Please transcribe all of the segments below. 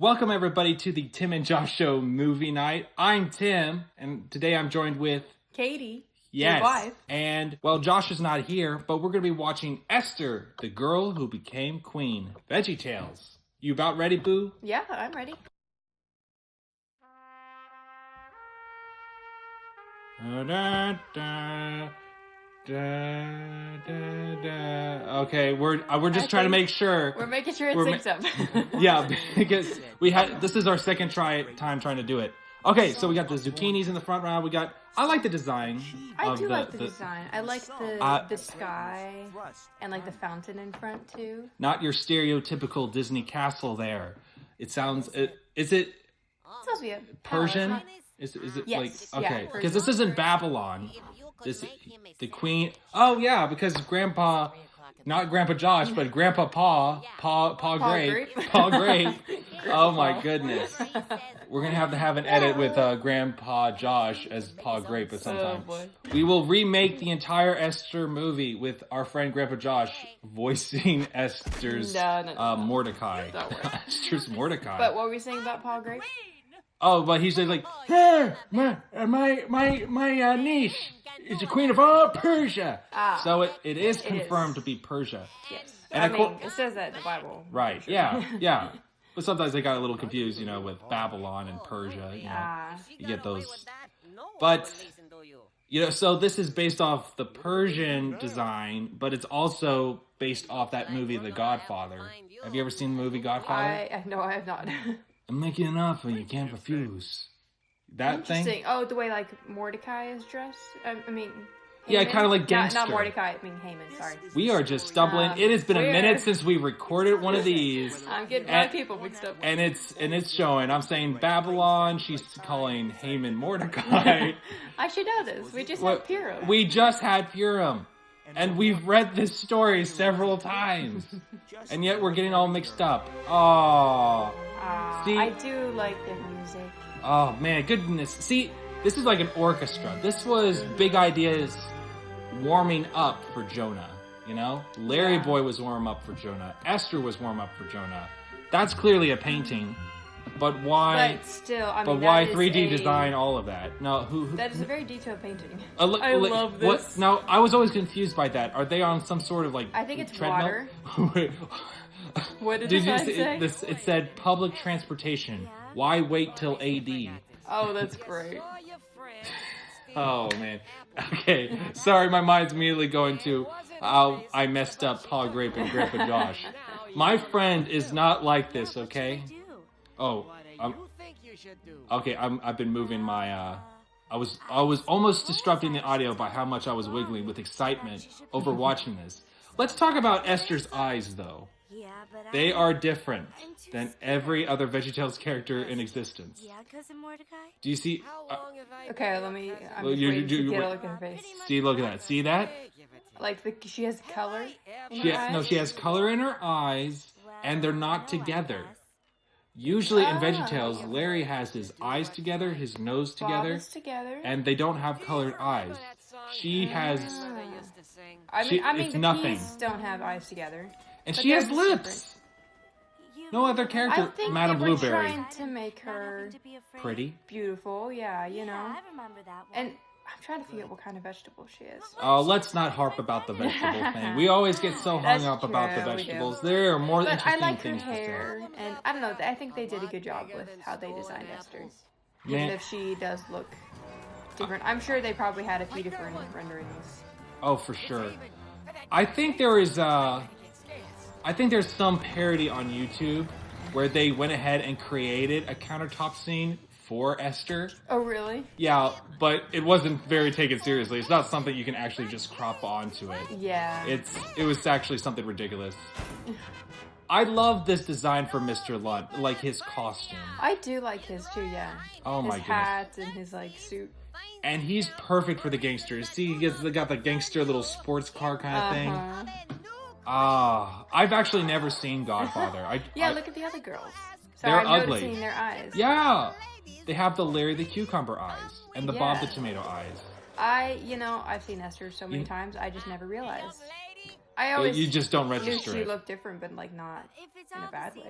Welcome everybody to the Tim and Josh Show movie night. I'm Tim, and today I'm joined with Katie. Yes, your wife. And well, Josh is not here, but we're going to be watching Esther, the girl who became queen. VeggieTales. You about ready, boo? Yeah, I'm ready. Okay, we're just trying to make sure. We're making sure it syncs up. Yeah, because this is our second time trying to do it. Okay, so we got the zucchinis in the front row. I like the design. I do like the design. I like the sky and like the fountain in front too. Not your stereotypical Disney castle there. It sounds. Is it? Supposed to be a Persian? Is it yes. like okay? Yeah, Because this isn't Babylon. The queen. Oh yeah, because Grandpa, not Grandpa Josh, but Grandpa Pa Grape. Oh my goodness. We're gonna have an edit with Grandpa Josh as Pa Grape at some time. We will remake the entire Esther movie with our friend Grandpa Josh voicing Esther's Mordecai. Esther's Mordecai. But what were we saying about Pa Grape? Oh, but he said like, hey, my niece is the queen of all Persia. So it is confirmed to be Persia. Yes. And it says that in the Bible. Right. Sure. Yeah. But sometimes they got a little confused, with Babylon and Persia. You get those. But so this is based off the Persian design, but it's also based off that movie, The Godfather. Have you ever seen the movie Godfather? No, I have not. I'm making an offer you can't refuse. That thing? Oh, the way like Mordecai is dressed? I mean... Haman? Yeah, kind of like gangster. Not Mordecai, I mean Haman, sorry. We are just stumbling. It has been a minute since we recorded one of these. I'm getting my people mixed up. And it's showing. I'm saying Babylon, she's calling Haman Mordecai. I should know this. We just had Purim. We just had Purim. And we've read this story several times. And yet we're getting all mixed up. Oh. See? I do like the music. Oh, man, goodness. See, this is like an orchestra. This was big ideas warming up for Jonah, Larry Boy was warm up for Jonah. Esther was warm up for Jonah. That's clearly a painting. But why? But still, why 3D design all of that? No, who? That is a very detailed painting. I love this. Now, I was always confused by that. Are they on some sort of I think it's treadmill? water. What did the sign say? It said public transportation. Why wait till AD? Oh, that's great. Oh, man. Okay. Sorry, my mind's immediately going to how I messed up Paul Grape and Grandpa Josh. My friend is not like this, okay? Oh, okay. I've been moving my. I was almost disrupting the audio by how much I was wiggling with excitement over watching this. Let's talk about Esther's eyes, though. They are different than every other VeggieTales character in existence. Do you see? Okay, let me. I'm just waiting to get a look at her face. See, look at that. See that? Like she has color. She has color in her eyes, and they're not together. Usually in VeggieTales, Larry has his eyes together, his nose together, and they don't have colored eyes. She has. It's nothing. Peas don't have eyes together. And she has lips. No other character. I think Madame they were Blueberry. trying to make her pretty, beautiful. Yeah, I remember that one. And I'm trying to figure out what kind of vegetable she is. Oh, let's not harp about the vegetable thing. We always get so hung up about the vegetables. There are more interesting things to say. I like her hair, and I don't know. I think they did a good job with how they designed Esther. Even if she does look different, I'm sure they probably had a few different renderings. Oh, for sure. I think there is. I think there's some parody on YouTube where they went ahead and created a countertop scene for Esther. Oh, really? Yeah, but it wasn't very taken seriously. It's not something you can actually just crop onto it. Yeah. It was actually something ridiculous. I love this design for Mr. Lunt, like his costume. I do like his too, yeah. Oh my goodness. His hat and his suit. And he's perfect for the gangsters. See, he got the gangster little sports car kind of thing. I've actually never seen Godfather. Look at the other girls. They're ugly. Noticing their eyes. Yeah, they have the Larry the Cucumber eyes and the Bob the Tomato eyes. I've seen Esther so many times, I just never realized. I always You just don't knew register she it. looked different, but like not in a bad way.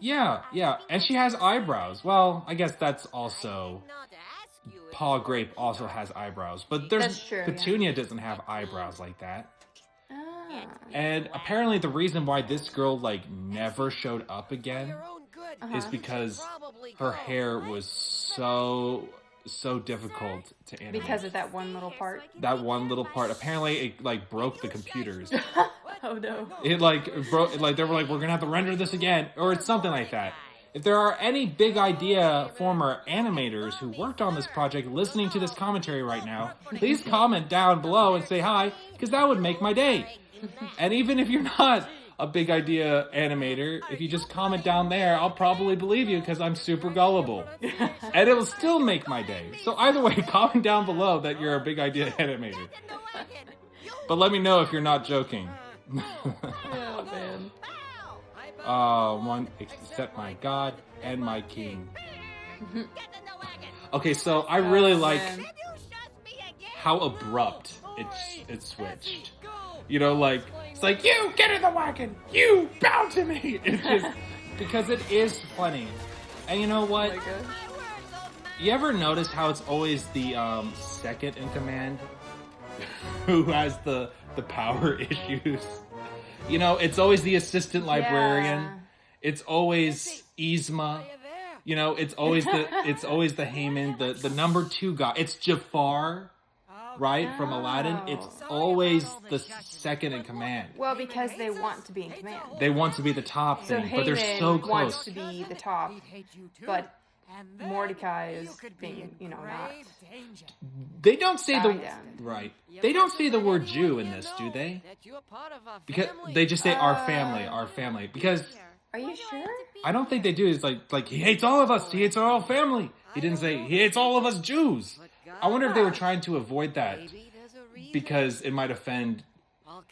Yeah, and she has eyebrows. Well, I guess that's also Paul Grape also has eyebrows, but That's true, Petunia doesn't have eyebrows like that. Ah. And apparently, the reason why this girl like never showed up again is because her hair was so difficult to animate. Because of that one little part. That one little part. Apparently, it like broke the computers. Oh no. It like broke. Like they were like, we're gonna have to render this again, or it's something like that. If there are any Big Idea former animators who worked on this project listening to this commentary right now, please comment down below and say hi, because that would make my day. And even if you're not a Big Idea animator, if you just comment down there, I'll probably believe you because I'm super gullible. And it will still make my day. So either way, comment down below that you're a Big Idea animator. But let me know if you're not joking. Oh man. One except my God and my King. Okay, so I really like how abrupt it switched. You know, like it's like, you get in the wagon, you bow to me. It's just because it is funny. And you know what? Oh my God. You ever notice how it's always the second in command who has the power issues? You know, it's always the assistant librarian. Yeah. It's always Yzma. You know, it's always the Haman, the number 2 guy. It's Jafar, right, from Aladdin. It's always the second in command. Well, because they want to be in command. They want to be the top So thing, but they're so Haman wants close. to be the top, but Mordecai is being, not. They don't say the Bowing down. right. They don't say the word Jew in this, do they? Because they just say our family. Because Are you sure? I don't think they do. It's like he hates all of us. He hates our whole family. He didn't say he hates all of us Jews. I wonder if they were trying to avoid that because it might offend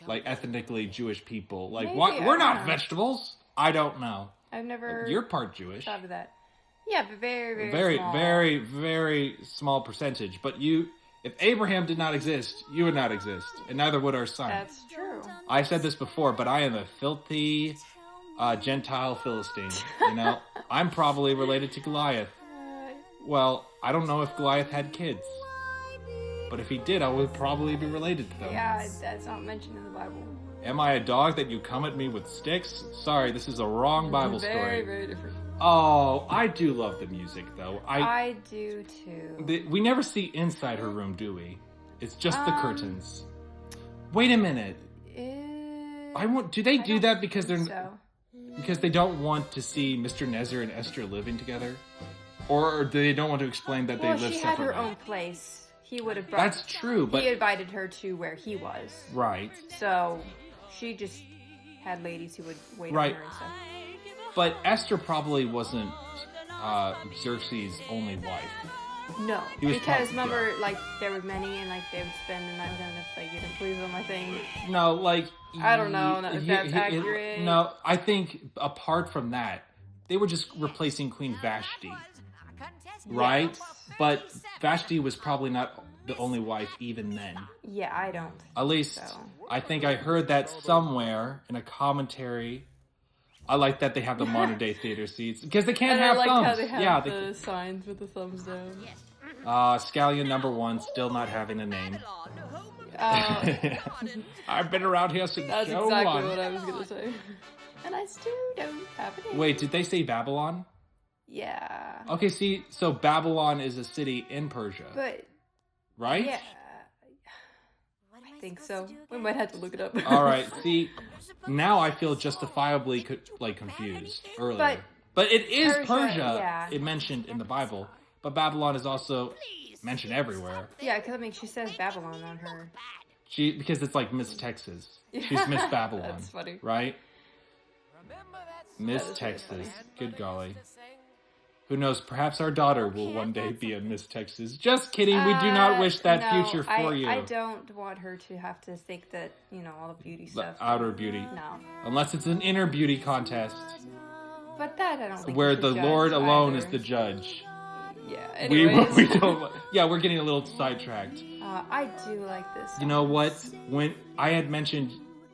like ethnically Jewish people. Like, Maybe, what? We're I not don't know. vegetables. I don't know. I've never You're part Jewish. thought of that. Yeah, but very, very, Very, small. very, very small percentage. But if Abraham did not exist, you would not exist, and neither would our son. That's true. I've said this before, but I am a filthy Gentile Philistine. You know, I'm probably related to Goliath. Well, I don't know if Goliath had kids, but if he did, I would probably be related to them. Yeah, that's not mentioned in the Bible. Am I a dog that you come at me with sticks? Sorry, this is a wrong Bible Very, story. very different. Oh, I do love the music, though. I do too. We never see inside her room, do we? It's just the curtains. Wait a minute. Do they do that because because they don't want to see Mr. Nezer and Esther living together? Or do they don't want to explain that they live separately? She had her own place. He would have brought... That's true, but... He invited her to where he was. Right. So, she just had ladies who would wait on her and stuff. But Esther probably wasn't Xerxes' only wife. No, He was because probably- remember, like, there were many, and, like, they would spend the night with him if, like, you didn't please them, I think. No, like... I don't know if that's accurate. No, I think apart from that, they were just replacing Queen Vashti. Right? Yes. But Vashti was probably not the only wife even then. Yeah, I don't. At least, So. I think I heard that somewhere in a commentary. I like that they have the modern day theater seats because they can't And have I like thumbs. how they have yeah, the signs with the thumbs down. Scallion number 1 still not having a name. Oh, I've been around here since that's show exactly 1. what I was gonna say. And I still don't have a name. Wait, did they say Babylon? Yeah. Okay, see, so Babylon is a city in Persia, But, right? yeah. I think so. We might have to look it up. All right. See, now I feel justifiably confused earlier. But it is Persia. yeah. It mentioned in the Bible, but Babylon is also mentioned everywhere. Yeah, because, I mean, she says Babylon on her. Because it's like Miss Texas. She's Miss Babylon. That's funny. Right? Miss That is really Texas. funny. Good golly. Who knows? Perhaps our daughter will one day be a Miss Texas. Just kidding. We do not wish that no, future for you. I don't want her to have to think that, all the beauty stuff. Outer beauty. No. Unless it's an inner beauty contest. But that I don't think Where we should the judge Lord alone either. is the judge. Yeah, We anyways. don't. Yeah, we're getting a little sidetracked. I do like this. You know what? When I had mentioned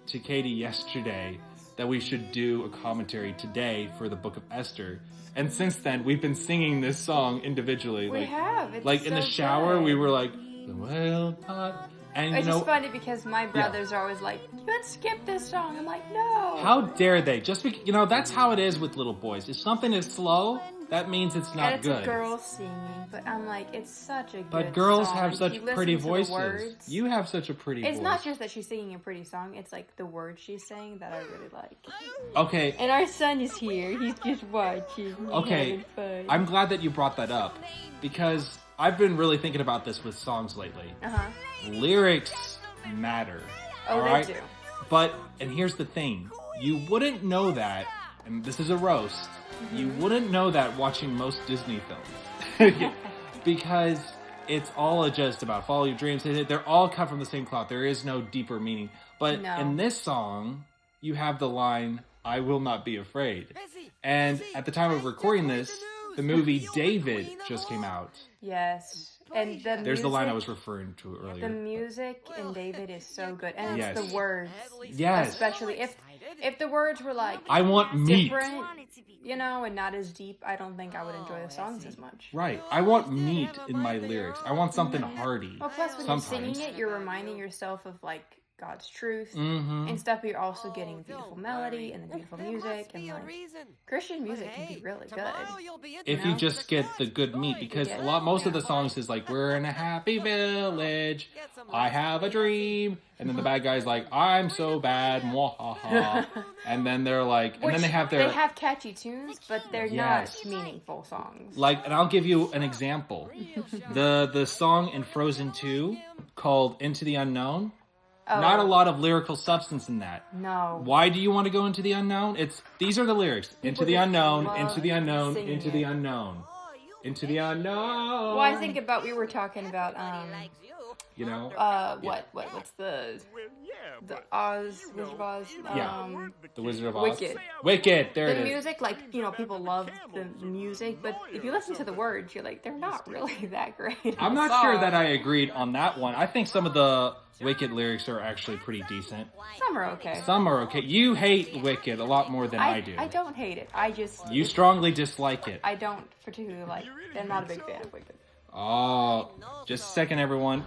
to Katie yesterday that we should do a commentary today for the Book of Esther. And since then, we've been singing this song individually. We have. It's like in the so shower, good. we were like, the well pot. And It's just funny because my brothers are always like, you can skip this song. I'm like, no. How dare they? Just that's how it is with little boys. If something is slow, that means it's not and it's good. a girl singing, but I'm like, it's such a good But girls song. have such You listen pretty to the voices. words. You have such a pretty voice. It's not just that she's singing a pretty song, it's like the words she's saying that I really like. Okay. And our son is here. He's just watching. Okay. I'm glad that you brought that up because I've been really thinking about this with songs lately. Lyrics matter. Oh, all right? they do. But, and here's the thing. You wouldn't know that, and this is a roast, you wouldn't know that watching most Disney films. Because it's all just about follow your dreams. They're all cut from the same cloth. There is no deeper meaning. But in this song, you have the line, I will not be afraid. And at the time of recording this, the movie David just came out. Yes. And there's the line I was referring to earlier. The music in David is so good. And it's the words. Yes. Especially if the words were like I want meat. Different, and not as deep, I don't think I would enjoy the songs as much. Right. I want meat in my lyrics. I want something hearty. Well, plus when you're singing it, you're reminding yourself of like God's truth and stuff, but you're also getting beautiful melody and the beautiful music, and like Christian music can be really good. If you just get the good meat, because most of the songs is like, we're in a happy village, I have a dream, and then the bad guy's like, I'm so bad, mwahaha. And then they're like, and then they have catchy tunes, but they're not meaningful songs. Like, and I'll give you an example. the song in Frozen 2 called Into the Unknown. Not a lot of lyrical substance in that. No. Why do you want to go into the unknown? These are the lyrics. Into the unknown, into the unknown, into the unknown. Into the unknown. Well, I think we were talking about, what's the Oz, Wizard of Oz? The Wizard of Oz. Wicked, there it is. The music, people love the music, but if you listen to the words, you're like, they're not really that great. I'm not sure that I agreed on that one. I think some of the Wicked lyrics are actually pretty decent. Some are okay. You hate Wicked a lot more than I do. I don't hate it. You strongly dislike it. I don't particularly like it. I'm not a big fan of Wicked. Oh, just a second, everyone.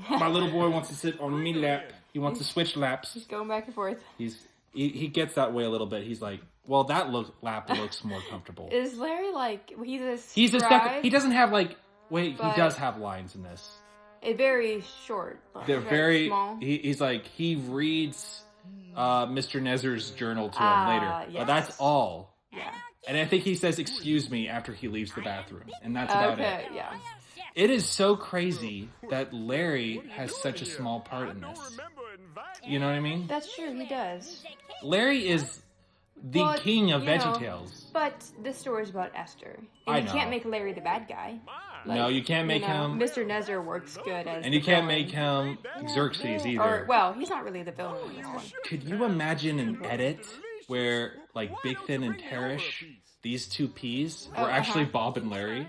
My little boy wants to sit on me lap. He wants to switch laps. He's going back and forth. He gets that way a little bit. He's like, well, that lap looks more comfortable. Is Larry he's a scribe? He doesn't have he does have lines in this. Very short. They're very small. He reads Mr. Nezer's journal to him later. Yes. But that's all. Yeah. And I think he says excuse me after he leaves the bathroom. And that's about it. Yeah. It is so crazy that Larry has such a small part in this. You know what I mean? That's true, he does. Larry is the king of VeggieTales. But this story is about Esther. And you can't make Larry the bad guy. No, you can't make him. Mr. Nezer works good as and you can't make him Xerxes either. He's not really the villain in this one. Could you imagine an edit where, Big Thin and Teresh, these two P's, were actually Bob and Larry?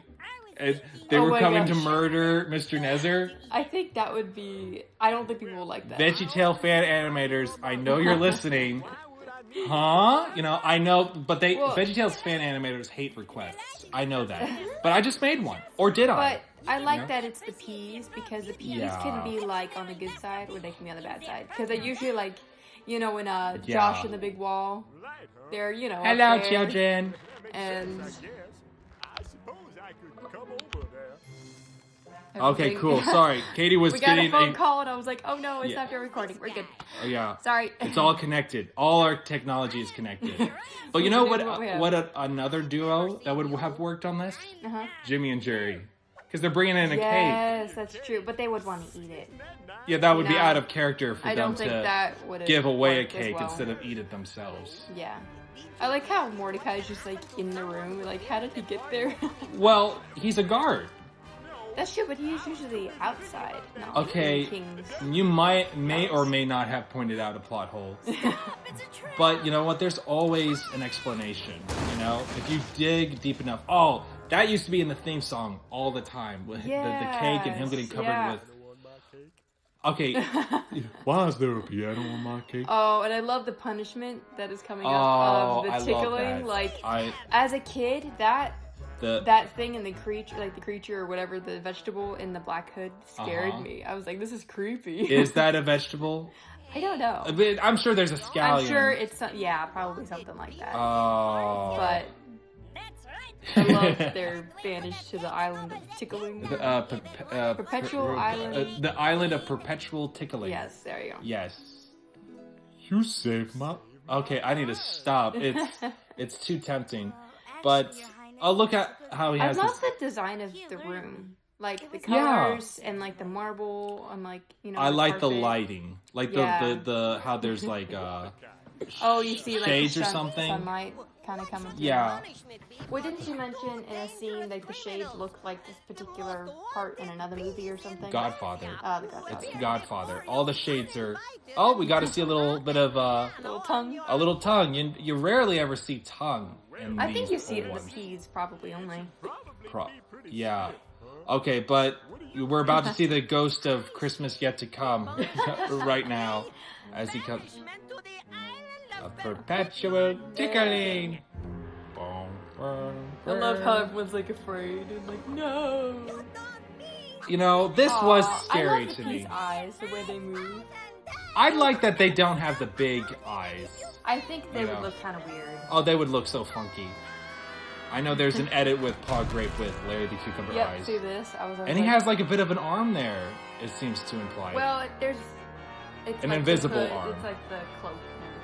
And they were coming to murder Mr. Nezer? I think that would be... I don't think people will like that. VeggieTale fan animators, I know you're listening. Huh? I know, but VeggieTales fan animators hate requests. I know that. But I just made one. Or did I? But I like that it's the P's, because the P's can be, on the good side, or they can be on the bad side. Because they usually, when Josh and the Big Wall, they're, hello, children. And... Okay, cool. Sorry. Katie was getting a phone call, and I was like, oh no, it's after recording. We're good. Oh, yeah. Sorry. It's all connected. All our technology is connected. But you know what another duo that would have worked on this? Jimmy and Jerry. Because they're bringing in a cake. Yes, that's true. But they would want to eat it. Yeah, that would be out of character for them to give away a cake instead of eat it themselves. Yeah. I like how Mordecai's just, in the room. How did he get there? Well, he's a guard. That's true, but he's usually outside. Okay, you may or may not have pointed out a plot hole. But you know what? There's always an explanation, If you dig deep enough. Oh, that used to be in the theme song all the time. With the cake and him getting covered with... Okay. Why is there a piano on my cake? Oh, and I love the punishment that is coming up of the I love tickling. that. Like, as a kid, that thing in the creature, like the creature or whatever, the vegetable in the black hood scared me. I was like, this is creepy. Is that a vegetable? I don't know. I'm sure there's a scallion. I'm sure it's probably something like that. Oh. But I love they're banished to the island of tickling. Perpetual island. The island of perpetual tickling. Yes, there you go. Yes. You saved my... Okay, I need to stop. It's too tempting. But look at how he has I love the design of the room. Like the colors and like the marble and like, you know. I like carpet. the lighting. Like the how there's like you see like shades the or something. Sunlight kind of coming through. Yeah. What didn't you mention in a scene like the shades look like this particular part in another movie or something? Godfather. The Godfather. It's Godfather. All the shades are... Oh, we got to see a little bit of little tongue. A little tongue. You rarely ever see tongue in I think you see it in ones. the P's probably only. Yeah. Okay, but we're about to see the ghost of Christmas yet to come right now as he comes. A perpetual tickling. I love how everyone's like afraid and like, no. You know, this was scary I love to the me. P's eyes, the way they move. I like that they don't have the big eyes. I think they would look kind of weird. Oh, they would look so funky. I know there's an edit with Paw Grape with Larry the Cucumber eyes. See this? And he has like a bit of an arm there, it seems to imply. Well, it's an like invisible arm. It's like the cloak.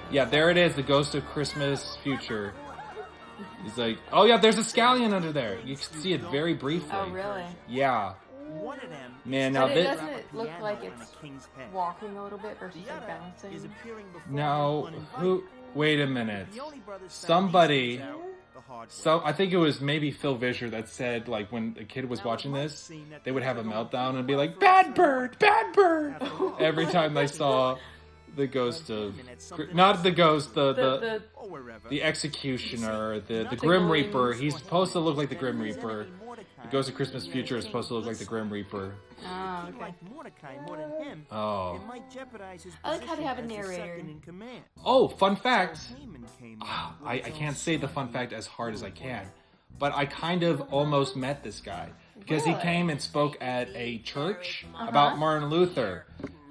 Yeah, there it is, the ghost of Christmas future. He's like, oh yeah, there's a scallion under there. You can see it very briefly. Oh, really? Yeah. Man, now but this doesn't look like it's walking a little bit versus like balancing. No, who? Wait a minute. Somebody. So I think it was maybe Phil Vischer that said, like, when a kid was watching this, they would have a meltdown and be like, "Bad bird, bad bird," every time they saw the ghost of, not the ghost, the executioner, the Grim Reaper. He's supposed to look like the Grim Reaper. The Ghost of Christmas Future is supposed to look like the Grim Reaper. Oh, okay. Oh. I like how they have a narrator. Oh, fun fact. I can't say the fun fact as hard as I can, but I kind of almost met this guy because he came and spoke at a church about Martin Luther.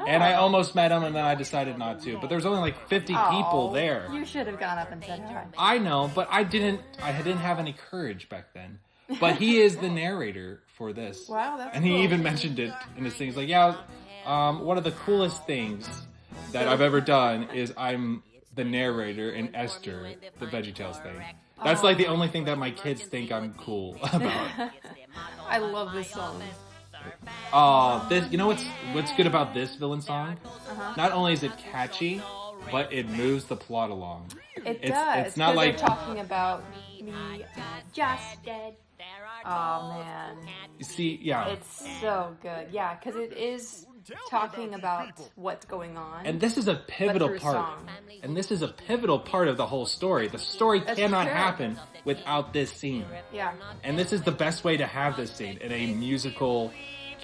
And I almost met him, and then I decided not to. But there was only like 50 people there. You should have gone up and said hi. I know, but I didn't have any courage back then. But he is the narrator for this. Wow, that's And he even mentioned it in his thing. He's like, yeah, one of the coolest things that I've ever done is I'm the narrator in Esther, the VeggieTales thing. That's like the only thing that my kids think I'm cool about. I love this song. You know what's good about this villain song? Not only is it catchy, but it moves the plot along. It does. It's not like they're talking about me just dead. Oh man. See, yeah. It's so good. Yeah, because it is talking about what's going on. And this is a pivotal part. Song. And this is a pivotal part of the whole story. The story cannot happen without this scene. Yeah. And this is the best way to have this scene in a musical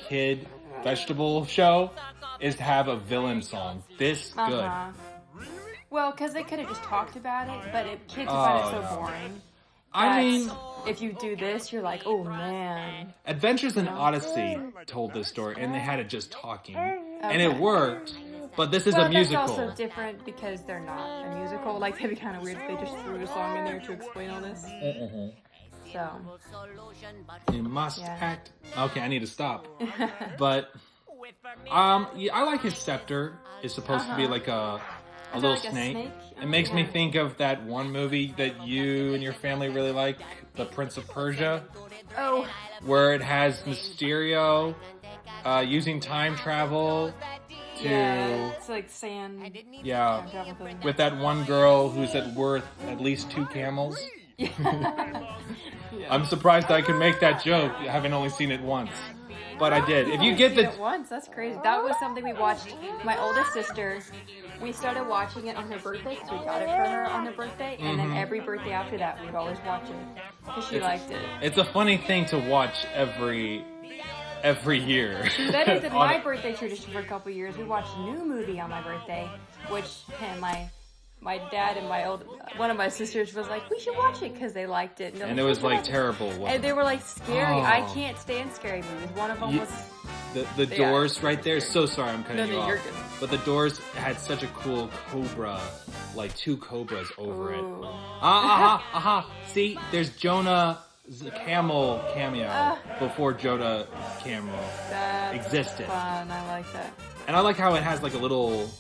kid vegetable show is to have a villain song this good. Well, because they could have just talked about it, but kids find it so boring. I mean, if you do this, you're like, oh man. Adventures in Odyssey told this story, and they had it just talking, and it worked. But this is a musical. That's also different because they're not a musical. Like, it'd be kind of weird if they just threw a song in there to explain all this. So. You must act. Okay, I need to stop. But, yeah, I like his scepter. It's supposed to be like a little like snake. It makes me think of that one movie that you and your family really like, The Prince of Persia. Oh. Where it has Mysterio using time travel to... Yeah, it's like sand. Yeah, with that one girl who's worth at least 2 camels. I'm surprised I could make that joke, having only seen it once. But I did. If you get the... once, that's crazy. That was something we watched. My oldest sister, we started watching it on her birthday because we got it for her on her birthday. And then every birthday after that, we'd always watch it because she liked it. It's a funny thing to watch every year. That is my birthday tradition for a couple years. We watched a new movie on my birthday, which my dad and one of my sisters was like, we should watch it because they liked it. And it was like terrible. And they were like scary. Oh. I can't stand scary movies. One of them was the doors right there. So sorry, I'm cutting you off. You're good. But the doors had such a cool cobra, like 2 cobras over it. See, there's Jonah's camel cameo before Jonah camel existed. Fun. I like that. And I like how it has like a little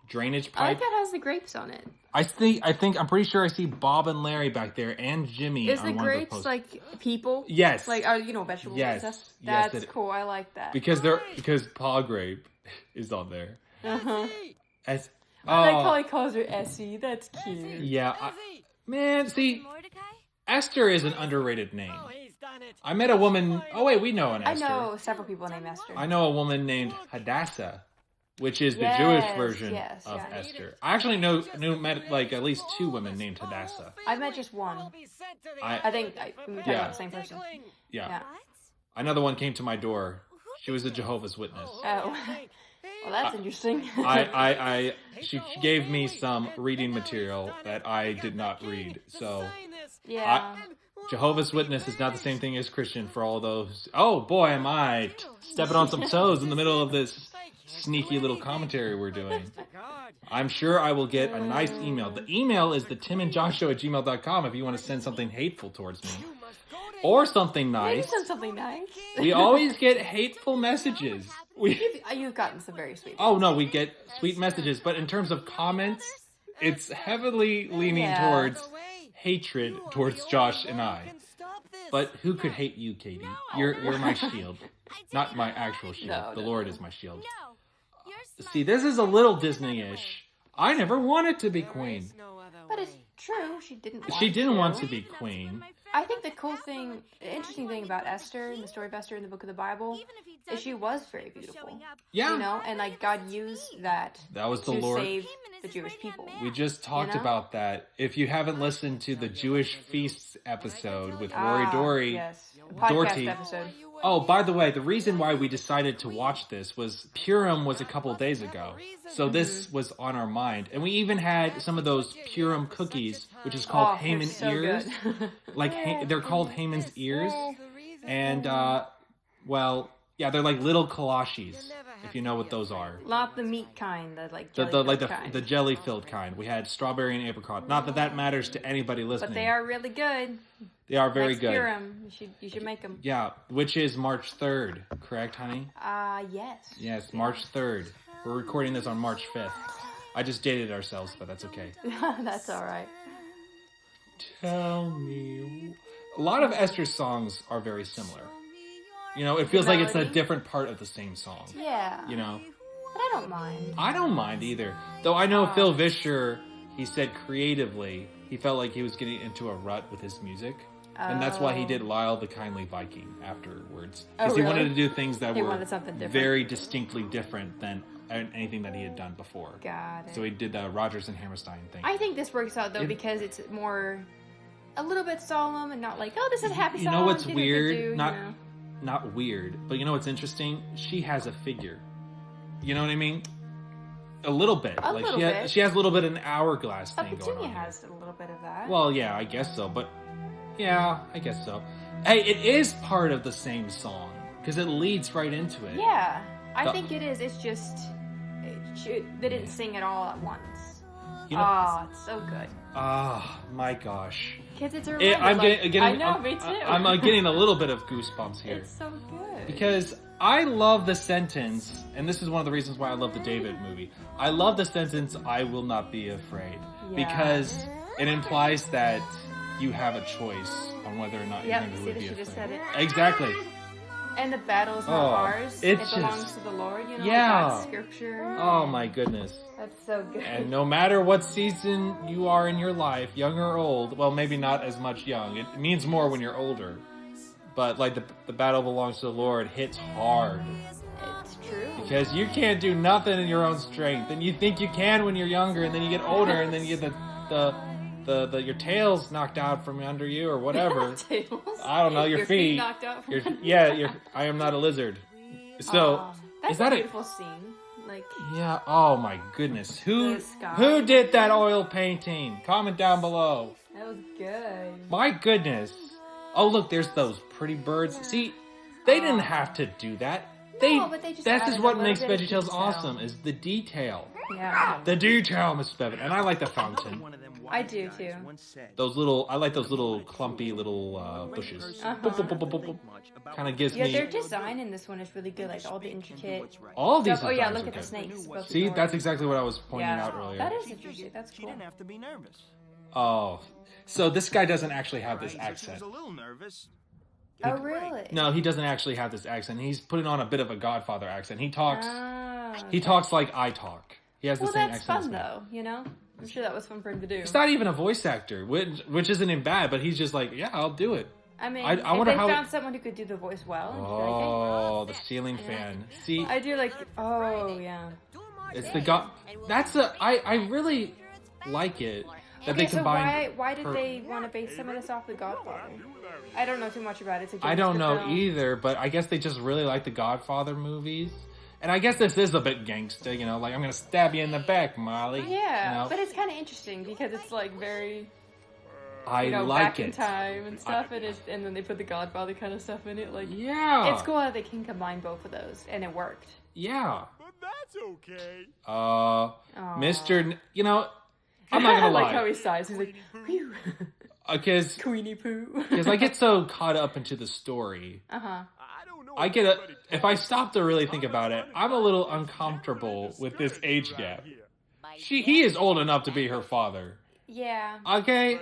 drainage pipe. I like that it has the grapes on it. I'm pretty sure I see Bob and Larry back there and Jimmy. Is the grapes like people? Yes. Like vegetables. Yes. And stuff? Yes, That's cool. I like that. Because Paw Grape is on there. Uh-huh. I like how he calls her Essie. That's cute. Yeah. Man, see, Esther is an underrated name. I met a woman. Oh wait, we know an Esther. I know several people named Esther. I know a woman named Hadassah, which is the Jewish version of Esther. I actually met like at least 2 women named Hadassah. I met just one. I think we're talking about the same person. Yeah. Another one came to my door. She was a Jehovah's Witness. Oh. Well, that's interesting. She gave me some reading material that I did not read. So, yeah. Jehovah's Witness is not the same thing as Christian for all those. Oh boy, am I stepping on some toes in the middle of this sneaky little commentary we're doing. I'm sure I will get a nice email. The email is thetimandjoshshow@gmail.com if you want to send something hateful towards me. Or something nice. Send something nice. We always get hateful messages. You've gotten some very sweet. Oh no, we get sweet messages, but in terms of comments, it's heavily leaning towards hatred towards Josh and I. But who could hate you, Katie? You're my shield, not my actual shield. The Lord is my shield. See, this is a little Disney-ish. I never wanted to be queen. But it's true. She didn't want to be queen. I think the interesting thing about Esther and the story of Esther in the book of the Bible is she was very beautiful. Yeah. And like God used that was the to Lord. save the Jewish people. We just talked about that. If you haven't listened to the Jewish Feasts episode with Rory Dory, podcast episode. Oh, by the way, the reason why we decided to watch this was Purim was a couple of days ago. So this was on our mind. And we even had some of those Purim cookies, which is called Haman ears. They're called Haman's ears. And, they're like little kolaches, if you know what those are. Not the meat kind, the jelly-filled kind. We had strawberry and apricot. Not that matters to anybody listening. But they are really good. They are very good. Purim. You should make them. Yeah, which is March 3rd, correct, honey? Yes. Yes, March 3rd. We're recording this on March 5th. I just dated ourselves, but that's okay. That's all right. Tell me. A lot of Esther's songs are very similar. It feels like it's a different part of the same song. Yeah. But I don't mind. I don't mind either. Though I know Phil Vischer, he said creatively, he felt like he was getting into a rut with his music. And that's why he did Lyle the Kindly Viking afterwards. Because he wanted to do things that were very distinctly different than anything that he had done before. Got it. So he did the Rodgers and Hammerstein thing. I think this works out, though, because it's a little bit solemn and not like, oh, this is a happy song. You know what's weird? Not weird, but you know what's interesting? She has a figure. You know what I mean? A little bit. She has a little bit of an hourglass thing going on. Petunia has a little bit of that. Well, yeah, I guess so. But yeah, I guess so. Hey, it is part of the same song because it leads right into it. Yeah, I think it is. It's just they didn't sing it all at once. It's so good. My gosh. Kids, it's I'm getting. I know, me too. I'm getting a little bit of goosebumps here. It's so good. Because I love the sentence, and this is one of the reasons why I love the David movie. I love the sentence, "I will not be afraid," because it implies that you have a choice on whether or not you're going to be afraid. Just said it. Exactly. And the battle is not ours. It belongs to the Lord. That's scripture. Oh my goodness. That's so good. And no matter what season you are in your life, young or old, well, maybe not as much young. It means more when you're older. But like the battle belongs to the Lord hits hard. It's true. Because you can't do nothing in your own strength. And you think you can when you're younger, and then you get older, and then you get your tail's knocked out from under you or whatever. Tails. I don't know, your feet. knocked out from I am not a lizard. So, that's is that a beautiful scene. Like, yeah, oh my goodness. Who the sky. who did that oil painting? Comment down below. That was good. My goodness. Oh, look, there's those pretty birds. See, they didn't have to do that. But they just This is added what a makes little bit of VeggieTales detail. awesome, is the detail. Yeah. The detail, Miss Bevan. And I like the fountain. I do too. I like those little clumpy little bushes. Kind of gives Yeah, me... their design in this one is really good. Like all the intricate. All these Oh yeah, designs look are at the good. snakes. above the See, door. that's exactly what I was pointing out earlier. That is interesting. That's She cool. didn't have to be nervous. Oh, so this guy doesn't actually have this Right, so she accent. was a little nervous. Oh really? No, he doesn't actually have this accent. He's putting on a bit of a Godfather accent. He talks. Ah, He talks like I talk. He has the well, same that's accent. fun though. You know, I'm sure that was fun for him to do. He's not even a voice actor, which isn't even bad. But he's just like, yeah, I'll do it. I mean, I if wonder they how- found someone who could do the voice well, I'd be like, Oh, the ceiling fan. See, hey. I do like. Oh yeah. it's the God. That's a. I really like it that they Okay, so combine. why did they want to base some of this off The Godfather? I don't know too much about it. It's a I don't know film. either, but I guess they just really like the Godfather movies. And I guess this is a bit gangsta, you know, like I'm gonna stab you in the back, Molly. Yeah, you know? but it's kind of interesting because it's like very, I back like in it. time and stuff, and then they put the Godfather kind of stuff in it. Like, Yeah, it's cool how they can combine both of those, and it worked. Yeah. But that's okay. Mr. You know, I'm not gonna I lie, like how he sighs. He's like, "Phew." because Queenie poo. I get so caught up into the story. Uh huh. I don't know. I get a. If I stop to really think about it, I'm a little uncomfortable with this age gap. He is old enough to be her father. Yeah. Okay.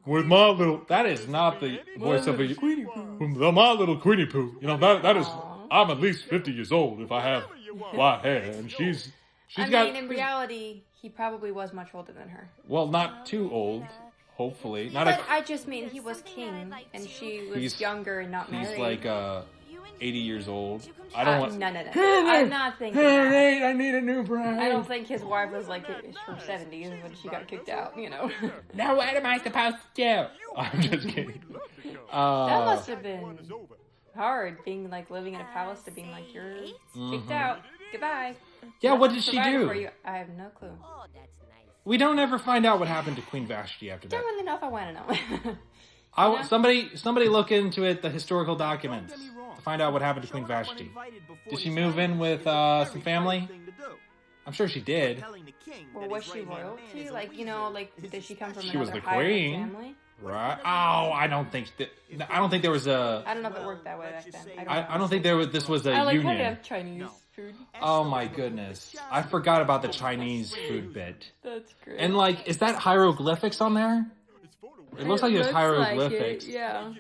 With my little, that is not the voice of a Queenie poo. my little Queenie Pooh. You know that is. I'm at least 50 years old if I have white hair, and she's I got. mean, in reality, he probably was much older than her. Well, not too old. Hopefully, not But a. I just mean he was king, and she was He's- younger and not married. He's like 80 years old. I don't want. No. I'm not thinking that. Hey, I need a new bride. I don't think his wife was like from 70s when she got kicked out, you know. Now what am I supposed to do? I'm just kidding. That must have been hard, being like living in a palace to being like, you're kicked out. Goodbye. Yeah, what did Nothing she provided for do? you. I have no clue. We don't ever find out what happened to Queen Vashti after that. Don't really know if I want to know. Somebody look into it, the historical documents, to find out what happened to Queen Vashti. Did she move in with some family? I'm sure she did. Well, was she royalty? Like, you know, like, did she come from She was another the higher queen. family? Right? Oh, I don't think there was a. I don't know if it worked that way back then. I don't think this was a I like how union. they have Chinese food. Oh my goodness. I forgot about the Chinese food bit. That's great. And like, is that hieroglyphics on there? It looks like there's Looks hieroglyphics. Like it, yeah.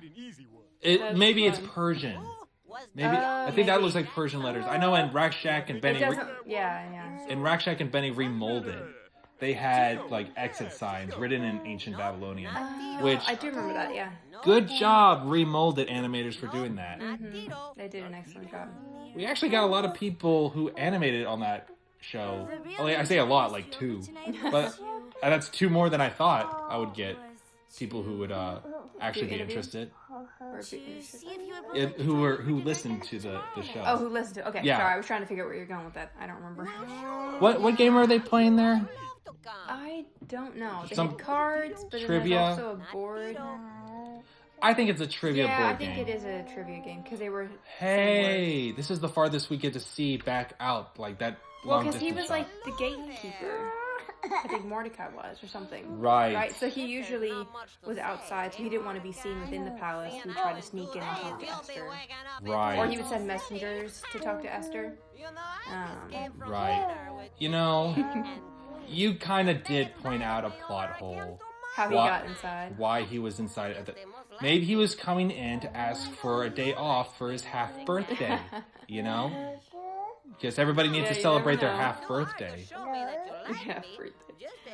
It maybe it's fun. Persian. Maybe I think that maybe. looks like Persian letters. I know in Rakshak and It Benny doesn't. Yeah. in Rakshak and Benny Remolded, they had like exit signs written in ancient Babylonian. Which I do remember that. Yeah. good job Remolded animators for doing that. They did an excellent job. We actually got a lot of people who animated on that show. Only I say a lot, like 2, but that's 2 more than I thought I would get. People who would actually be interested, Or if you- who listened to the show. Oh, who listened to? Okay, Yeah. sorry. I was trying to figure out where you're going with that. I don't remember. What game are they playing there? I don't know. They Some had cards, but trivia. then there's also a board. I think it's a trivia Yeah, board I think game. it is a trivia game because they were. Hey, this is the farthest we get to see back out, like that. Well, long because he distance was shot. like the gatekeeper. I think Mordecai was, or something. Right. Right. So he usually was outside, so he didn't want to be seen within the palace. He would try to sneak in and talk to Esther, Right. or he would send messengers to talk to Esther. Right. You know, you kind of did point out a plot hole. How he Why- got inside. Why he was inside at the. Maybe he was coming in to ask for a day off for his half birthday. You know, because everybody needs Yeah, to you celebrate never their know. half birthday. Half birthday.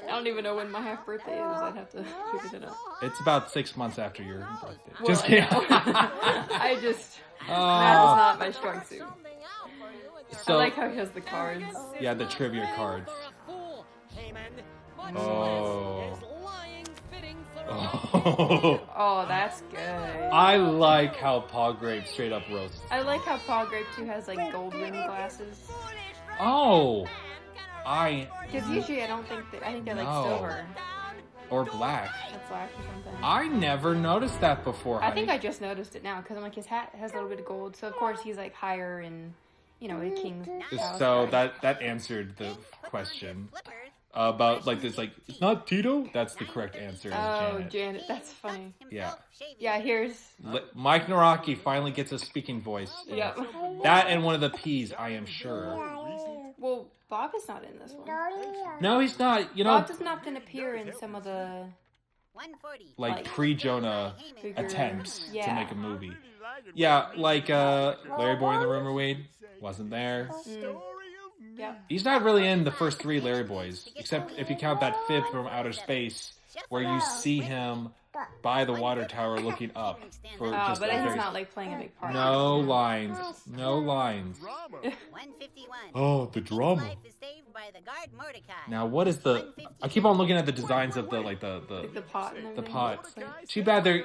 I don't even know when my half birthday is. I'd have to figure it out. It's about 6 months after your birthday. Well, Just I kidding. know. I just math is not my strong suit. I So like how he has the cards. yeah, the trivia cards. Oh. Oh, Oh, that's good. I like how Palgrape straight up roasts. I like how Palgrape too has like gold rimmed glasses. Oh, Because usually I don't think I think they're like No. silver or black. or black or something. I never noticed that before. I think honey. I just noticed it now because I'm like his hat has a little bit of gold, so of course he's like higher in, a king's palace, So right? that answered the question about like this. Like it's not Tito. That's the correct answer. Is Oh, Janet. Janet, that's funny. Yeah. Yeah, here's Mike Naraki finally gets a speaking voice. yep. That and one of the P's, I am sure. Well, Bob is not in this one. No, he's not. Bob does not appear in some of the Like pre-Jonah bigger attempts to Yeah. make a movie. Yeah, like Larry Boy and the Rumor Wade wasn't there. Yep. He's not really in the first 3 Larry Boys, except if you count that 5th from outer space, where you see him by the water tower looking up for just but a he's very not like playing a big part. no lines, no lines. Oh, the drama. Now, what is the? I keep on looking at the designs of the Like the pot and the everything. pot. Too bad they're.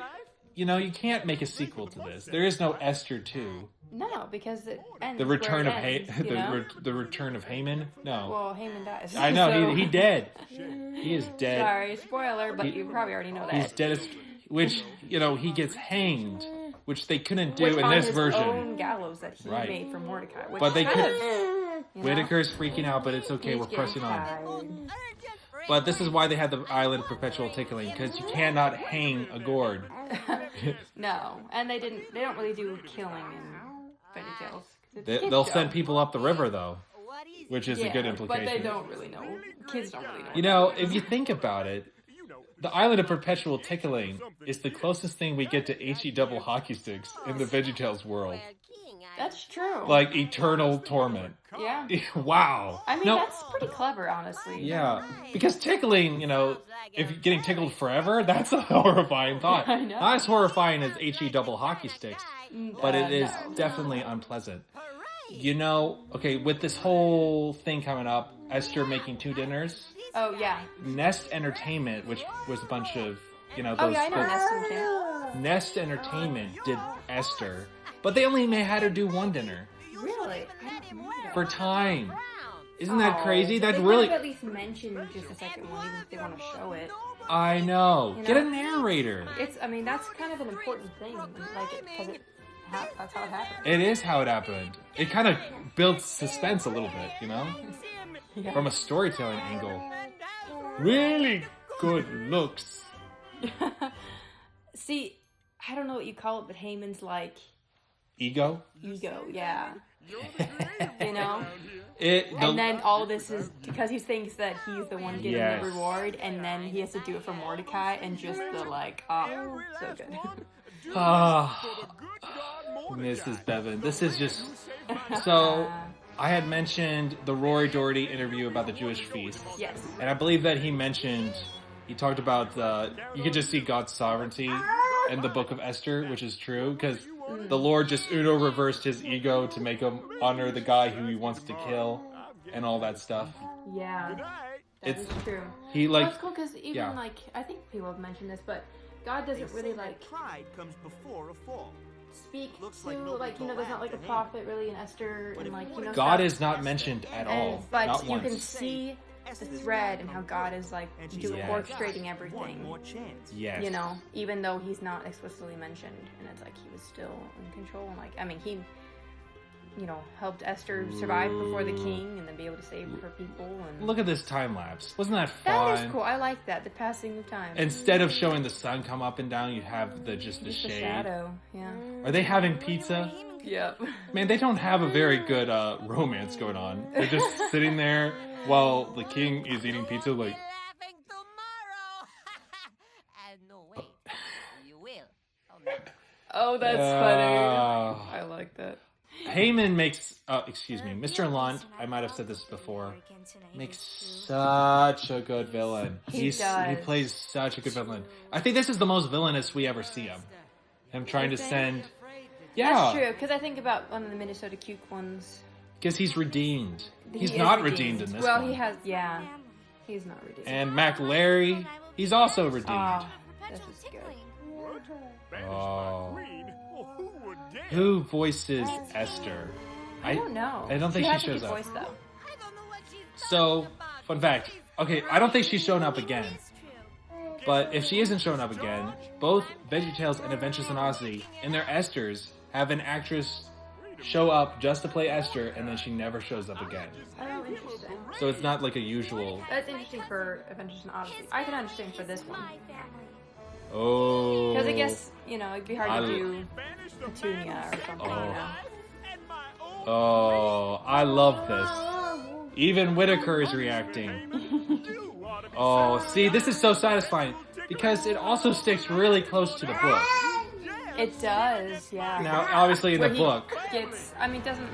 You can't make a sequel to this. There is no Esther 2. No, because it ends The return where of it ends, you know? the return of Haman. No, Well, Heyman dies. I know so- he dead. He is dead. Sorry, spoiler, but you probably already know that. He's dead as which he gets hanged, which they couldn't do Which in on this his version. own gallows that he Right. made for Mordecai. Which But they kind could. of, you know, Whittaker's freaking out, but it's okay. he's We're getting pressing on. tired. But this is why they had the island of perpetual tickling, because you cannot hang a gourd. No, and they don't really do killing in VeggieTales. It's a kid's They'll show. send people up the river though, which is a good Yeah, implication. But they don't really know. Kids don't really know. You know, if you think about it, the island of perpetual tickling is the closest thing we get to HE double hockey sticks in the VeggieTales world. That's true. Like eternal torment. yeah. Wow. I mean, No, that's pretty clever, honestly. yeah, because tickling, if you're getting tickled forever, that's a horrifying thought. I know. Not as horrifying as HE double hockey sticks, but it is No. definitely unpleasant. Okay, with this whole thing coming up, Esther making 2 dinners, Oh yeah. Nest Entertainment, which was a bunch of, those. Oh yeah, I know Neston too. Nest Entertainment did Esther, but they only had her do 1 dinner Really? I don't remember that. for time. Isn't that Oh, crazy? they That could really. have at least mentioned just a second one, even if they want to show it. I know. You Get a know? narrator. I mean, that's kind of an important thing, because that's how it happened. It is how it happened. It kind of builds suspense a little bit, Yeah. from a storytelling angle. Really good looks. See, I don't know what you call it, but Haman's like Ego. ego, yeah. You know? The- And then all this is because he thinks that he's the one getting Yes. the reward, and then he has to do it for Mordecai, and just the so good. Ah, Mrs. Bevan. This is just so. I had mentioned the Rory Doherty interview about the Jewish feast, Yes. and I believe that he talked about you could just see God's sovereignty in the Book of Esther, which is true because the Lord just reversed his ego to make him honor the guy who he wants to kill, and all that stuff. Yeah. It's- That is true. He Well, like it's cool because even yeah. I think people have mentioned this, but God doesn't really pride comes before a fall. speak Looks to like nobody there's not like a laughed at him. prophet really in Esther and God stuff. is not mentioned at all, But not you once. can see the thread and how God is Yes. orchestrating One everything. more chance. Yes. Even though he's not explicitly mentioned, and it's like he was still in control, and he helped Esther survive before the king and then be able to save her people. And Look at this time lapse. Wasn't that that fun? is cool. I like that, the passing of time. Instead of showing the sun come up and down, you have the just a shade. shadow. Yeah. Are they having pizza? Yep. Man, they don't have a very good romance going on. They're just sitting there while the king is eating pizza. Like, Oh, that's funny. I like that. Haman makes, Mr. Lunt, I might have said this before, makes such a good villain. He does. He plays such a good villain. I think this is the most villainous we ever see him. Him trying to think? send... That's Yeah, true, because I think about one of the Minnesota Cuke ones. because he's redeemed. He's He is not redeemed in this Well, one. He's not redeemed. And Mac Larry, he's also redeemed. Oh, This is good. What? Banished Oh. by Queen? Well, who would dare? Who voices Esther? I don't know. I don't think has she to be shows up. voiced, though. So, fun fact. Okay, I don't think she's shown up again. But if she isn't showing up again, both VeggieTales and Adventures in Odyssey, in their Esthers, have an actress show up just to play Esther, and then she never shows up again. Oh, interesting. So it's not like a usual. That's interesting for Adventures in Odyssey. I can understand for this one. Oh. Because I guess, it'd be hard to I- do Petunia or something, Oh, I love this. Even Whittaker is reacting. Oh, see, this is so satisfying because it also sticks really close to the book. It does, yeah. Now, obviously in the Where he book, doesn't...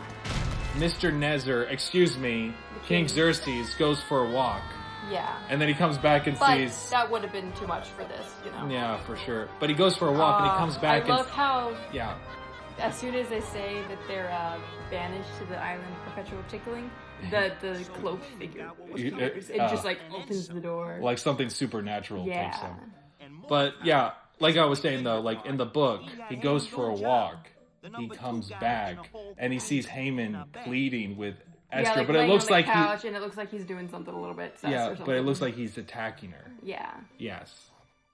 Mr. King Xerxes goes for a walk. Yeah. And then he comes back and But sees... that would have been too much for this, Yeah, for sure. But he goes for a walk and he comes back I love how, Yeah. as soon as they say that they're banished to the island of perpetual tickling, the cloaked figure appears. It just, opens the door. Like something supernatural takes Yeah. him. But, yeah, like I was saying, though, like in the book, he goes for a walk. He comes back and he sees Haman pleading with Esther, Yeah, but it laying looks on the like couch, and it looks like he's doing something a little bit sus or yeah, something. but it looks like he's attacking her. Yeah. Yes.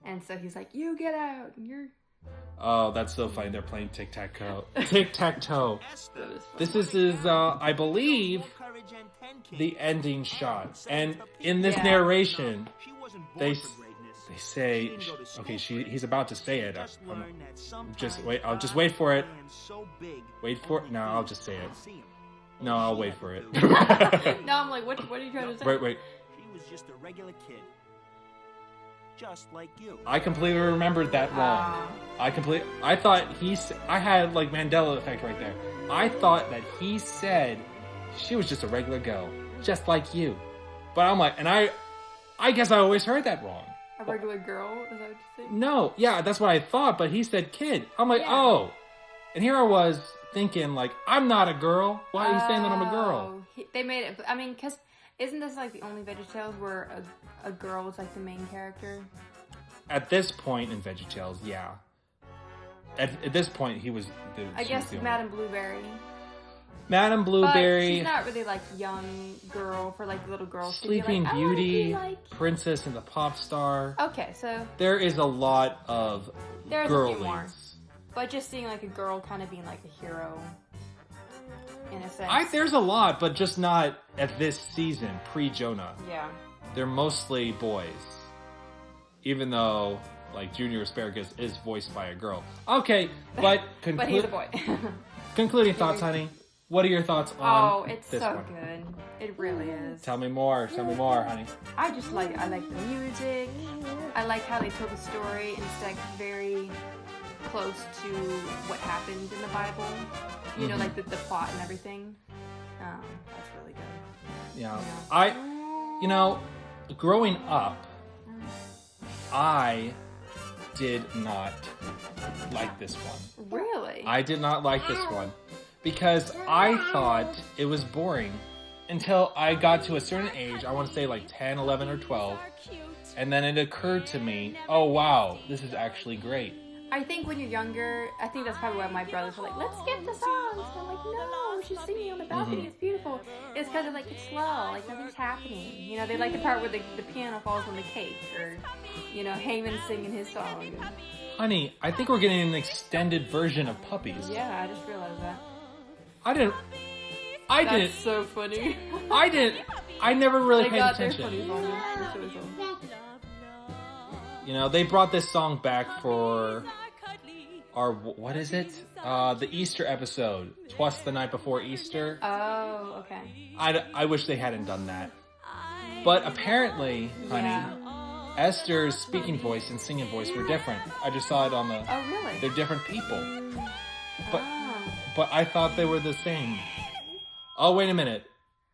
And so he's like, "You get out. You're..." Oh, that's so funny. They're playing tic-tac-toe. Tic-tac-toe. Esther, This is I believe, the ending shot. And in this Yeah. narration, she wasn't they born for greatness. they say, She didn't go to okay, school. he's about to say it. Just learned that sometimes just wait. I'll just God wait for it. stands so big, Wait for it. only No, he I'll just say it. can see him. No, I'll wait for it. No, I'm like, what are you trying to say? Wait. She was just a regular kid. Just like you. I completely remembered that wrong. I thought I had like Mandela effect right there. I thought that he said she was just a regular girl, just like you. But I'm like, and I guess I always heard that wrong. A regular girl? Is that what you say? No, yeah, that's what I thought, but he said kid. I'm like, Yeah. oh. And here I was thinking, like, I'm not a girl. Why are you saying that I'm a girl? They made it, I mean, because isn't this like the only VeggieTales where a girl is like the main character? At this point in VeggieTales, yeah. At this point, he was the... I she guess was the only- Madame Blueberry. Madame But Blueberry, she's not really like young girl for like little girls to Sleeping be like, I wanna Beauty, be like... Princess and the Pop Star. Okay, so There is a lot of there's a few more. girlies. But just seeing like a girl kind of being like a hero in a sense. There's a lot, but just not at this season, pre-Jonah. Yeah. They're mostly boys. Even though, like, Junior Asparagus is voiced by a girl. Okay, but... But he's a boy. Concluding thoughts, honey. What are your thoughts Oh, on it's this so one? good. It really is. Tell me more, honey. I like the music. I like how they told the story and it's like very close to what happened in the Bible. You know, like the plot and everything. That's really good. Yeah. Growing up, I did not like this one. Really? I did not like this one because I thought it was boring until I got to a certain age. I want to say like 10, 11, or 12. And then it occurred to me, oh wow, this is actually great. I think when you're younger, I think that's probably why my brothers were like, let's skip the songs. And I'm like, no, she's singing on the balcony. It's beautiful. It's because like it's slow, like nothing's happening. You know, they like the part where the piano falls on the cake, or Haman singing his song. Honey, I think we're getting an extended version of Puppies. Yeah, I just realized that. I didn't. That's so funny. I never really They paid got their attention. funny songs. That's really fun. They brought this song back for our, what is it? The Easter episode. Twas the night before Easter. Oh, okay. I wish they hadn't done that. But apparently, honey, Yeah. Esther's speaking voice and singing voice were different. I just saw it on the... Oh, really? They're different people. But Oh. but I thought they were the same. Oh, wait a minute.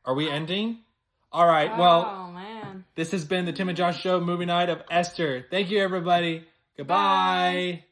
Are we ending? All right, well... Oh, man. This has been the Tim and Josh Show movie night of Esther. Thank you, everybody. Goodbye. Bye.